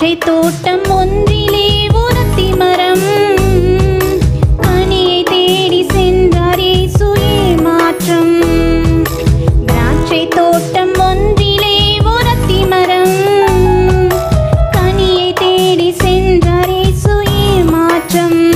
திராட்சை தோட்டம் ஒன்றிலே ஒரு அத்திமரம் கனியை தேடி சென்றார் இயேசு ஏமாற்றம். திராட்சை தோட்டம் ஒன்றிலே ஒரு அத்திமரம் கனியை தேடி சென்றார் இயேசு ஏமாற்றம்.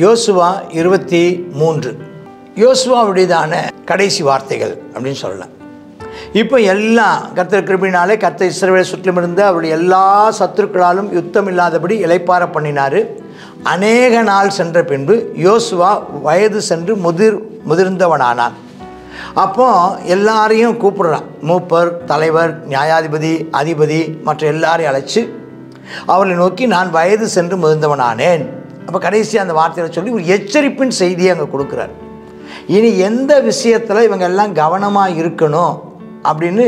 யோசுவா 23 யோசுவாவுடையதான கடைசி வார்த்தைகள் அப்படின்னு சொல்லலாம். இப்போ எல்லாம் கர்த்தர் கிருபையினாலே கர்த்தர் இஸ்ரவேலை சுற்றிலும் இருந்து அவருடைய எல்லா சத்துருக்களாலும் யுத்தம் இல்லாதபடி இளைப்பாற பண்ணினார். அநேக நாள் சென்ற பின்பு யோசுவா வயது சென்று முதிர்ந்தவனானான். அப்போ எல்லாரையும் கூப்பிடுறான். மூப்பர், தலைவர், நியாயாதிபதி, அதிபதி மற்ற எல்லாரையும் அழைச்சி அவர்களை நோக்கி நான் வயது சென்று முதிர்ந்தவனானேன். அப்போ கடைசி அந்த வார்த்தையில் சொல்லி ஒரு எச்சரிப்பின் செய்தியை அங்கே கொடுக்குறார். இனி எந்த விஷயத்தில் இவங்க எல்லாம் கவனமாக இருக்கணும் அப்படின்னு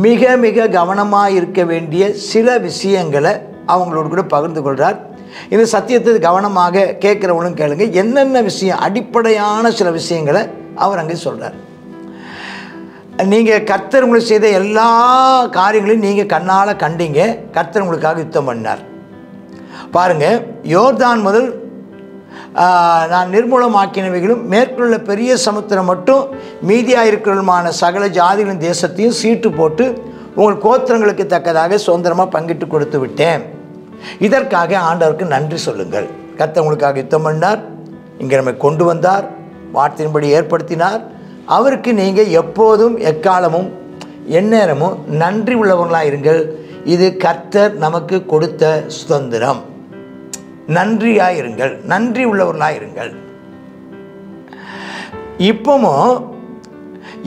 மிக மிக கவனமாக இருக்க வேண்டிய சில விஷயங்களை அவங்களோடு கூட பகிர்ந்து கொள்கிறார். இந்த சத்தியத்தை கவனமாக கேட்குறவங்களும் கேளுங்க. என்னென்ன விஷயம், அடிப்படையான சில விஷயங்களை அவர் அங்கே சொல்கிறார். நீங்கள் கர்த்தர் உங்களுக்கு செய்த எல்லா காரியங்களையும் நீங்கள் கண்ணால் கண்டீங்க. கர்த்தர் உங்களுக்காக யுத்தம் பண்ணார். பாருங்கள், யோர்தான் முதல் நான் நிர்மூலமாக்கினவைகளும் மேற்குள்ள பெரிய சமுத்திரம் மட்டும் மீதியாக இருக்கிறமான சகல ஜாதிகளின் தேசத்தையும் சீட்டு போட்டு உங்கள் கோத்திரங்களுக்கு தக்கதாக சுதந்திரமாக பங்கிட்டு கொடுத்து விட்டேன். இதற்காக ஆண்டவருக்கு நன்றி சொல்லுங்கள். கர்த்தர் உங்களுக்காக யுத்தம் பண்ணார், இங்கே நம்மை கொண்டு வந்தார், வார்த்தையின்படி ஏற்படுத்தினார். அவருக்கு நீங்கள் எப்போதும் எக்காலமும் எந்நேரமும் நன்றி உள்ளவர்களாக இருங்கள். இது கர்த்தர் நமக்கு கொடுத்த சுதந்திரம். நன்றியாக இருங்கள், நன்றி உள்ளவர்களாக இருங்கள். இப்பவும்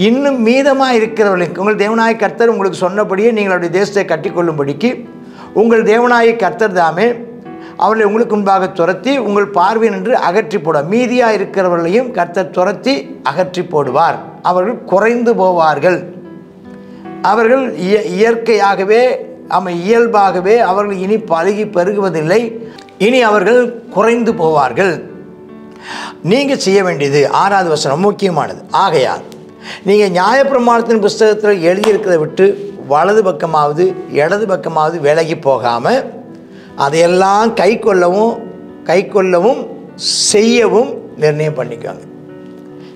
இன்னும் மீதமாக இருக்கிறவர்களுக்கு உங்கள் தேவனாய கர்த்தர் உங்களுக்கு சொன்னபடியே நீங்கள் அவருடைய தேசத்தை கட்டிக்கொள்ளும்படிக்கு உங்கள் தேவனாய கர்த்தர் தாமே அவர்களை உங்களுக்கு முன்பாக துரத்தி உங்கள் பார்வை நின்று அகற்றி போடுவார். மீதியாக இருக்கிறவர்களையும் கர்த்தர் துரத்தி அகற்றி போடுவார். அவர்கள் குறைந்து போவார்கள். அவர்கள் இயற்கையாகவே இயல்பாகவே அவர்கள் இனி பழகி பெருகுவதில்லை. இனி அவர்கள் குறைந்து போவார்கள். நீங்கள் செய்ய வேண்டியது 6வது வசனம் முக்கியமானது. ஆகையால் நீங்கள் நியாயப்பிரமாணத்தின் புஸ்தகத்தில் எழுதியிருக்கிறத விட்டு வலது பக்கமாவது இடது பக்கமாவது விலகி போகாமல் அதையெல்லாம் கை கொள்ளவும் செய்யவும் நிர்ணயம் பண்ணிக்கோங்க.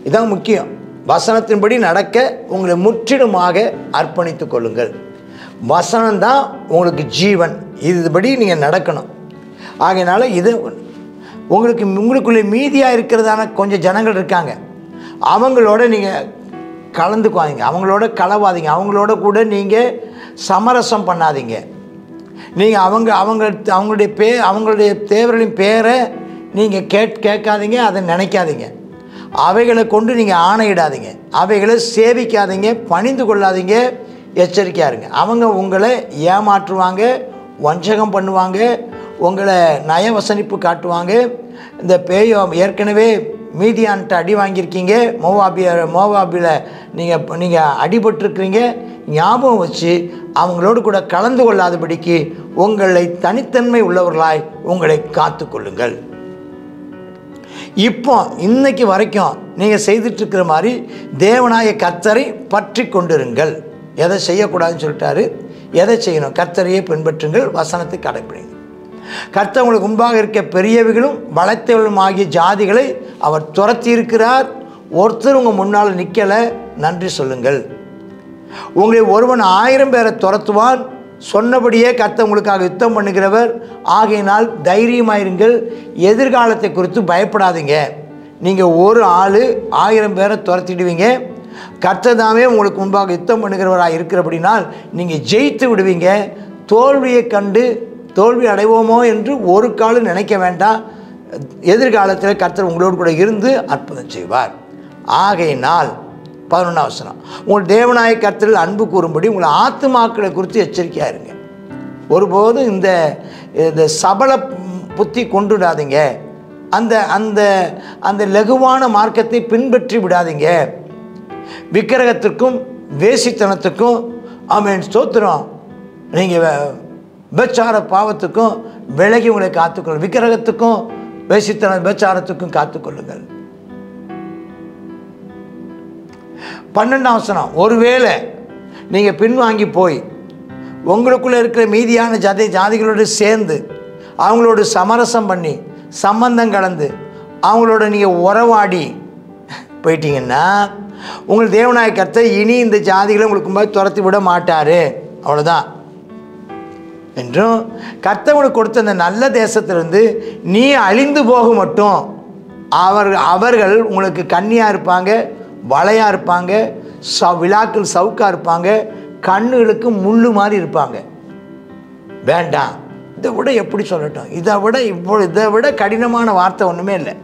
இதுதான் முக்கியம். வசனத்தின்படி நடக்க உங்களை முற்றிலுமாக அர்ப்பணித்து கொள்ளுங்கள். வசனம்தான் உங்களுக்கு ஜீவன். இதுபடி நீங்கள் நடக்கணும். ஆகையினால இது உங்களுக்குள்ளே மீதியாக இருக்கிறதான கொஞ்சம் ஜனங்கள் இருக்காங்க. அவங்களோட நீங்கள் கலந்துக்குவாங்க, அவங்களோட கலவாதீங்க, அவங்களோட கூட நீங்கள் சமரசம் பண்ணாதீங்க. நீங்கள் அவங்களுடைய தேவர்களின் பேரை நீங்கள் கேட்காதீங்க, அதை நினைக்காதீங்க. அவைகளை கொண்டு நீங்கள் ஆணையிடாதீங்க, அவைகளை சேவிக்காதீங்க, பணிந்து கொள்ளாதீங்க. எச்சரிக்கையாக இருங்க. அவங்க உங்களை ஏமாற்றுவாங்க, வஞ்சகம் பண்ணுவாங்க, உங்களை நயவசனிப்பு காட்டுவாங்க. இந்த ஏற்கனவே மீதியான்ட்ட அடி வாங்கியிருக்கீங்க, மோவாபியில் நீங்கள் அடிபட்டிருக்கிறீங்க. ஞாபகம் வச்சு அவங்களோடு கூட கலந்து கொள்ளாதபடிக்கு உங்களை தனித்தன்மை உள்ளவர்களாய் உங்களை காத்து கொள்ளுங்கள். இப்போ இன்னைக்கு வரைக்கும் நீங்கள் செய்துட்ருக்கிற மாதிரி தேவனாய கர்த்தரை பற்றி கொண்டிருங்கள். எதை செய்யக்கூடாதுன்னு சொல்லிட்டாரு, எதை செய்யணும்? கர்த்தரையே பின்பற்றுங்கள், வசனத்தை கடைப்பிடிங்க. கர்த்தர் உங்களுக்கு முன்பாக இருக்க பெரியவைகளும் பலத்தவர்களும் ஆகிய ஜாதிகளை அவர் துரத்தி இருக்கிறார். ஒருத்தர் உங்கள் முன்னால் நிற்கலை, நன்றி சொல்லுங்கள். உங்களை ஒருவன் 1000 பேரை துரத்துவான், சொன்னபடியே கர்த்தர் உங்களுக்காக யுத்தம் பண்ணுகிறவர். ஆகையினால் தைரியமாயிருங்கள், எதிர்காலத்தை குறித்து பயப்படாதீங்க. நீங்கள் ஒரு ஆள் 1000 பேரை துரத்திடுவீங்க. கர்த்தர் தாமே உங்களுக்கு முன்பாக யுத்தம் பண்ணுகிறவராக இருக்கிறபடினால் நீங்கள் ஜெயித்து விடுவீங்க. தோல்வியை கண்டு தோல்வி அடைவோமோ என்று ஒரு காலம் நினைக்க வேண்டாம். எதிர்காலத்தில் கர்த்தர் உங்களோடு கூட இருந்து அற்புதம் செய்வார். ஆகையினால் 11ஆம் வசனம், உங்கள் தேவனாய கர்த்தரில் அன்பு கூறும்படி உங்கள் ஆத்துமாக்களை குறித்து எச்சரிக்கையாக இருங்க. ஒருபோதும் இந்த சபல புத்தி கொண்டுடாதீங்க. அந்த அந்த அந்த லகுவான மார்க்கத்தை பின்பற்றி விடாதீங்க. விக்கிரகத்திற்கும் வேசித்தனத்துக்கும் ஆமென் ஸ்தோத்திரம், நீங்கள் விபச்சார பாவத்துக்கும் விலகி உங்களை காத்துக்கொள்ளுங்கள். விக்கிரகத்துக்கும் வேசித்தன விபச்சாரத்துக்கும் காத்துக்கொள்ளுங்கள். 12ஆம் வசனம், ஒருவேளை நீங்கள் பின்வாங்கி போய் உங்களுக்குள்ளே இருக்கிற மீதியான ஜாதிகளோடு சேர்ந்து அவங்களோட சமரசம் பண்ணி சம்பந்தம் கலந்து அவங்களோட நீங்கள் உறவாடி போயிட்டீங்கன்னா உங்கள் தேவனாய கர்த்தர் இனி இந்த ஜாதிகளை உங்களுக்கு போய் துரத்தி விட மாட்டார். அவ்வளோதான். என்றும் கர்த்தர் உங்களுக்கு கொடுத்த அந்த நல்ல தேசத்திலிருந்து நீ அழிந்து போக மட்டும் அவர்கள் உங்களுக்கு கண்ணியாக இருப்பாங்க, வளையாக இருப்பாங்க, விழாக்கள் சவுக்காக இருப்பாங்க, கண்ணுகளுக்கு முள்ளு மாதிரி இருப்பாங்க. வேண்டாம். இதை விட எப்படி சொல்லட்டும்? இதை விட கடினமான வார்த்தை ஒன்றுமே இல்லை.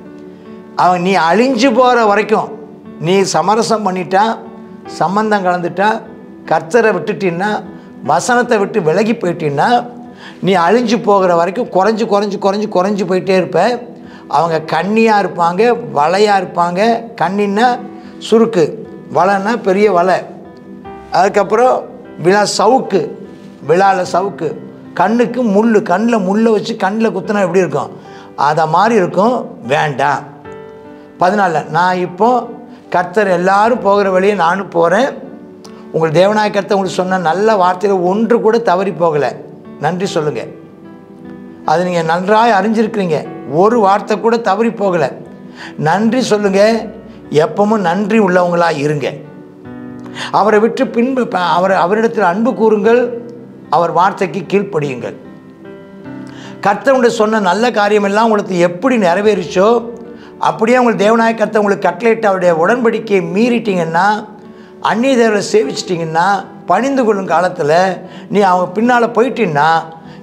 அவன் நீ அழிஞ்சு போகிற வரைக்கும் நீ சமரசம் பண்ணிட்டா, சம்பந்தம் கலந்துட்டா, கர்த்தரை விட்டுட்டின்னா, வசனத்தை விட்டு விலகி போயிட்டீன்னா, நீ அழிஞ்சு போகிற வரைக்கும் குறைஞ்சி போயிட்டே இருப்ப. அவங்க கண்ணியாக இருப்பாங்க, வலையாக இருப்பாங்க. கண்ணின்னா சுருக்கு, வலைன்னா பெரிய வலை. அதுக்கப்புறம் சவுக்கு, விழாவில் சவுக்கு, கண்ணுக்கு முள், கண்ணில் முள்ளை வச்சு கண்ணில் குத்தினா எப்படி இருக்கும்? அதை மாதிரி இருக்கும். வேண்டாம். 14, நான் இப்போ கர்த்தர் எல்லாரும் போகிற வழியை நானும் போகிறேன். உங்கள் தேவனாய கர்த்தர் உங்களுக்கு சொன்ன நல்ல வார்த்தையில் ஒன்று கூட தவறி போகலை. நன்றி சொல்லுங்கள். அது நீங்கள் நன்றாக அறிஞ்சிருக்கிறீங்க. ஒரு வார்த்தை கூட தவறி போகலை. நன்றி சொல்லுங்கள். எப்பவும் நன்றி உள்ளவங்களாக இருங்க. அவரை விட்டு பின்பு அவரிடத்தில் அன்பு கூறுங்கள். அவர் வார்த்தைக்கு கீழ்ப்படியுங்கள். கர்த்தர் சொன்ன நல்ல காரியமெல்லாம் உங்களுக்கு எப்படி நிறைவேறிச்சோ அப்படியே உங்கள் தேவனாய கர்த்தர் உங்களுக்கு கட்டளையிட்டு அவருடைய உடன்படிக்கையை மீறிட்டீங்கன்னா, அந்நிய தேவரை சேவிச்சிட்டிங்கன்னா, பணிந்து கொள்ளும் காலத்தில் நீ அவங்க பின்னால் போயிட்டீங்கன்னா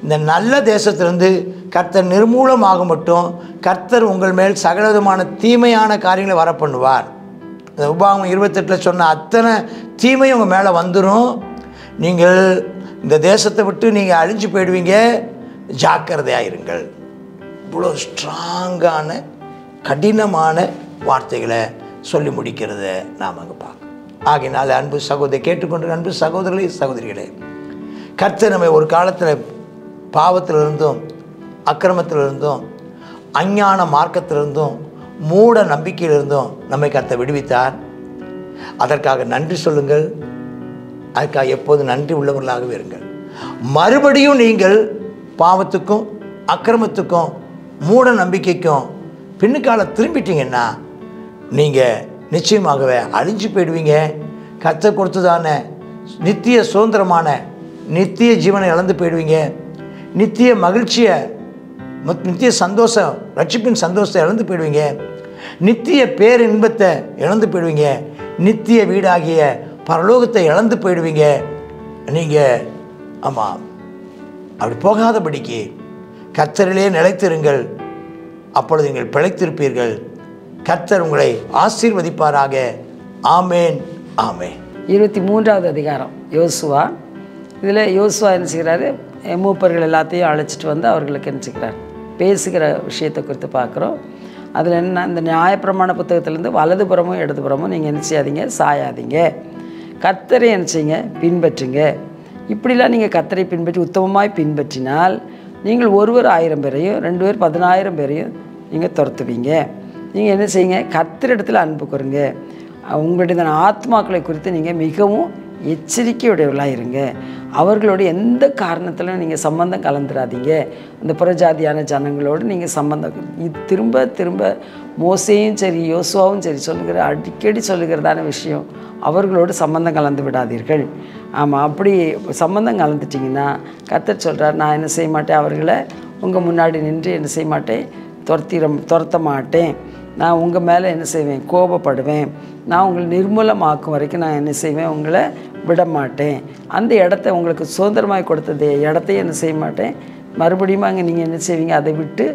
இந்த நல்ல தேசத்திலிருந்து கர்த்தர் நிர்மூலமாக மட்டும் கர்த்தர் உங்கள் மேல் சகலவிதமான தீமையான காரியங்களை வர பண்ணுவார். இந்த உபாகமம் 28 சொன்ன அத்தனை தீமையும் உங்கள் மேலே வந்துடும். நீங்கள் இந்த தேசத்தை விட்டு நீங்கள் அழிஞ்சு போயிடுவீங்க. ஜாக்கிரதையாயிருங்கள். இவ்வளோ ஸ்ட்ராங்கான கடினமான வார்த்தைகளை சொல்லி முடிக்கிறத நாம் அங்கே பார்க்கணும். ஆகையினால் அன்பு சகோதரி கேட்டுக்கொண்டு அன்பு சகோதரர்களே சகோதரிகளே, கர்த்தர் நம்மை ஒரு காலத்தில் பாவத்திலிருந்தும் அக்கிரமத்திலிருந்தும் அஞ்ஞான மார்க்கத்திலிருந்தும் மூட நம்பிக்கையிலிருந்தும் நம்மை கர்த்தர் விடுவித்தார். அதற்காக நன்றி சொல்லுங்கள். அதுக்காக எப்போது நன்றி உள்ளவர்களாகவே இருங்கள். மறுபடியும் நீங்கள் பாவத்துக்கும் அக்கிரமத்துக்கும் மூட நம்பிக்கைக்கும் பின்னுக்கால திரும்பிட்டீங்கன்னா நீங்கள் நிச்சயமாகவே அழிஞ்சு போயிடுவீங்க. கர்த்தர் கொடுத்ததான நித்திய சுதந்திரமான நித்திய ஜீவனை இழந்து போயிடுவீங்க. நித்திய மகிழ்ச்சியை, நித்திய சந்தோஷம், ரட்சிப்பின் சந்தோஷத்தை இழந்து போயிடுவீங்க. நித்திய பேரின்பத்தை இழந்து போயிடுவீங்க. நித்திய வீடாகிய பரலோகத்தை இழந்து போயிடுவீங்க. நீங்கள் ஆமாம், அப்படி போகாதபடிக்கு கர்த்தரிலே நிலைத்திருங்கள். அப்பொழுது நீங்கள் பிழைத்திருப்பீர்கள். கர்த்தர் உங்களை ஆசீர்வதிப்பாராக. ஆமேன், ஆமேன். 23வது அதிகாரம் யோசுவா. இதில் யோசுவா என்ன செய்கிறாரு? மூப்பர்கள் எல்லாத்தையும் அழைச்சிட்டு வந்து அவர்களுக்கு என்ன செய்கிறார்? பேசுகிற விஷயத்தை குறித்து பார்க்குறோம். அதில் என்ன, இந்த நியாயப்பிரமாண புத்தகத்திலேருந்து வலதுபுறமும் இடதுபுறமும் நீங்கள் என்ன செய்யாதீங்க, சாயாதீங்க. கர்த்தரை என்ன செய்யுங்க, பின்பற்றுங்க. இப்படிலாம் நீங்கள் கர்த்தரை பின்பற்றி உத்தமமாய் பின்பற்றினால் நீங்கள் ஒருவர் 1000 பேரையும் 2 பேர் 10,000 பேரையும் நீங்கள் துரத்துவீங்க. நீங்கள் என்ன செய்யுங்க, கர்த்தரிடத்தில் அன்பு கூறுங்க. உங்களுடைய ஆத்மாக்களை குறித்து நீங்கள் மிகவும் எச்சரிக்கையுடையவர்களாக இருங்க. அவர்களோடு எந்த காரணத்திலும் நீங்கள் சம்பந்தம் கலந்துடாதீங்க. இந்த புறஜாதியான ஜனங்களோடு நீங்கள் சம்பந்தம் திரும்ப திரும்ப மோசேயும் சரி யோசுவாவும் சரி அடிக்கடி சொல்லுகிறதான விஷயம், அவர்களோடு சம்பந்தம் கலந்து விடாதீர்கள். ஆமாம், அப்படி சம்பந்தம் கலந்துட்டிங்கன்னா கர்த்தர் சொல்கிறார், நான் என்ன செய்ய மாட்டேன், அவர்களை உங்கள் முன்னாடி நின்று என்ன செய்ய மாட்டேன், துரத்த மாட்டேன். நான் உங்கள் மேலே என்ன செய்வேன், கோபப்படுவேன். நான் உங்களை நிர்மூலமாக்கும் வரைக்கும் நான் என்ன செய்வேன், உங்களை விட மாட்டேன். அந்த இடத்த உங்களுக்கு சுதந்திரமாக கொடுத்தது இடத்தையும் என்ன செய்ய மாட்டேன், மறுபடியும் அங்கே நீங்கள் என்ன செய்வீங்க, அதை விட்டு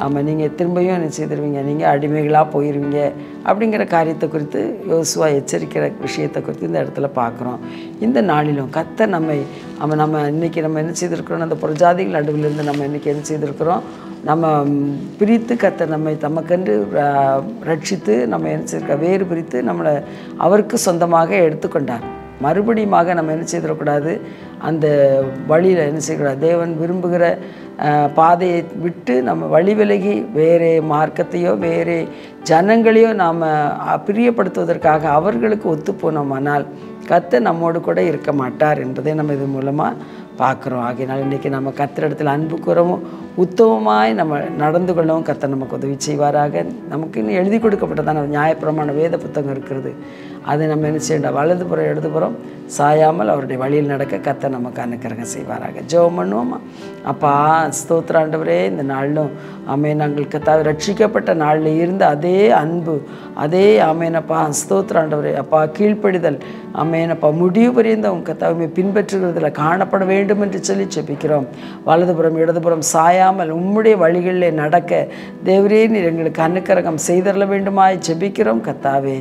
ஆமாம் நீங்கள் திரும்பியும் என்ன செய்திருவீங்க, நீங்கள் அடிமைகளாக போயிடுவீங்க. அப்படிங்கிற காரியத்தை குறித்து யோசுவா எச்சரிக்கிற விஷயத்தை குறித்து இந்த இடத்துல பார்க்குறோம். இந்த நாளிலும் கர்த்தர் நம்ம இன்றைக்கி நம்ம என்ன செய்திருக்கிறோம், அந்த புறஜாதிகள் நடுவிலிருந்து நம்ம இன்றைக்கி என்ன செய்திருக்கிறோம், நம்ம பிரித்து கர்த்தர் நம்மை தமக்கென்று ரட்சித்து நம்ம என்ன செய்திருக்க வேறு பிரித்து நம்மளை அவருக்கு சொந்தமாக எடுத்துக்கொண்டார். மறுபடியுமாக நம்ம என்ன செய்திடக்கூடாது, அந்த வழியில் என்ன செய்யக்கூடாது, தேவன் விரும்புகிற பாதையை விட்டு நம்ம வழி விலகி வேறு மார்க்கத்தையோ வேறு ஜனங்களையோ நாம் பிரியப்படுத்துவதற்காக அவர்களுக்கு ஒத்து போனோமானால் கர்த்தர் நம்மோடு கூட இருக்க மாட்டார் என்பதை நம்ம இது மூலமாக பார்க்குறோம். ஆகையினால் இன்றைக்கி நம்ம கர்த்தரிடத்தில் அன்பு கூறவும் உத்தமமாய் நம்ம நடந்து கொள்ளவும் கர்த்தர் நமக்கு உதவி செய்வாராக. நமக்கு இன்னும் எழுதி கொடுக்கப்பட்டதான நியாயப்பிரமாண வேத புத்தகம் இருக்கிறது. அதை நம்ம என்ன செய்யணும், வலதுபுறம் இடதுபுறம் சாயாமல் அவருடைய வழியில் நடக்க கர்த்தர் நமக்கு அனுக்கிரகம் செய்வாராக. ஜெபம் பண்ணுவோமா? அப்பா ஸ்தோத்திர ஆண்டவரே, இந்த நாளிலும் நாங்கள் கர்த்தாவே ரட்சிக்கப்பட்ட நாளில் இருந்த அதே அன்பு, அதே ஆமேனப்பா ஸ்தோத்திர ஆண்டவரே, அப்பா கீழ்ப்படிதல் ஆமேனப்பா முடிவு பரியந்தம் கர்த்தாவே பின்பற்றுகிறதில் காணப்பட வேண்டும் என்று சொல்லி ஜெபிக்கிறோம். வலதுபுறம் இடதுபுறம் சாயாமல் உம்முடைய வழிகளில் நடக்க தேவரே நீர் எங்களுக்கு அனுக்கிரகம் செய்தரல வேண்டுமாய் ஜெபிக்கிறோம். கர்த்தாவே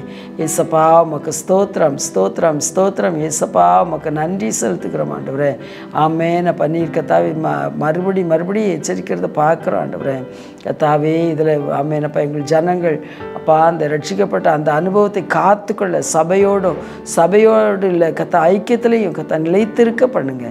ஏசப்பா உமக்கு ஸ்தோத்திரம் ஸ்தோத்திரம் ஸ்தோத்திரம். ஏசப்பா உமக்கு நன்றி செலுத்துக்கிறோம் ஆண்டவரே. ஆமேனப்பா நீர் கர்த்தாவே மறுபடியும் எச்சரிக்கிறத பார்க்குறோம் ஆண்டவரே. கர்த்தாவே இதில் ஆமேனப்பா எங்கள் ஜனங்கள் அப்பா அந்த ரட்சிக்கப்பட்ட அந்த அனுபவத்தை காத்துக்கொள்ள சபையோடு இல்லை ஐக்கியத்திலையும் நிலைத்திருக்க பண்ணுங்க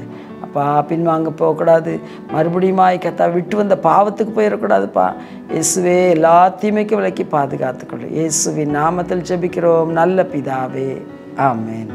அப்பா. பின்வாங்க போகக்கூடாது, மறுபடியுமாய் விட்டு வந்த பாவத்துக்கு போயிடக்கூடாதுப்பா. இயேசுவே எல்லா தீமைக்கு விலக்கி பாதுகாத்துக்கொள்ளு. இயேசுவின் நாமத்தில் ஜெபிக்கிறோம் நல்ல பிதாவே, ஆமென்.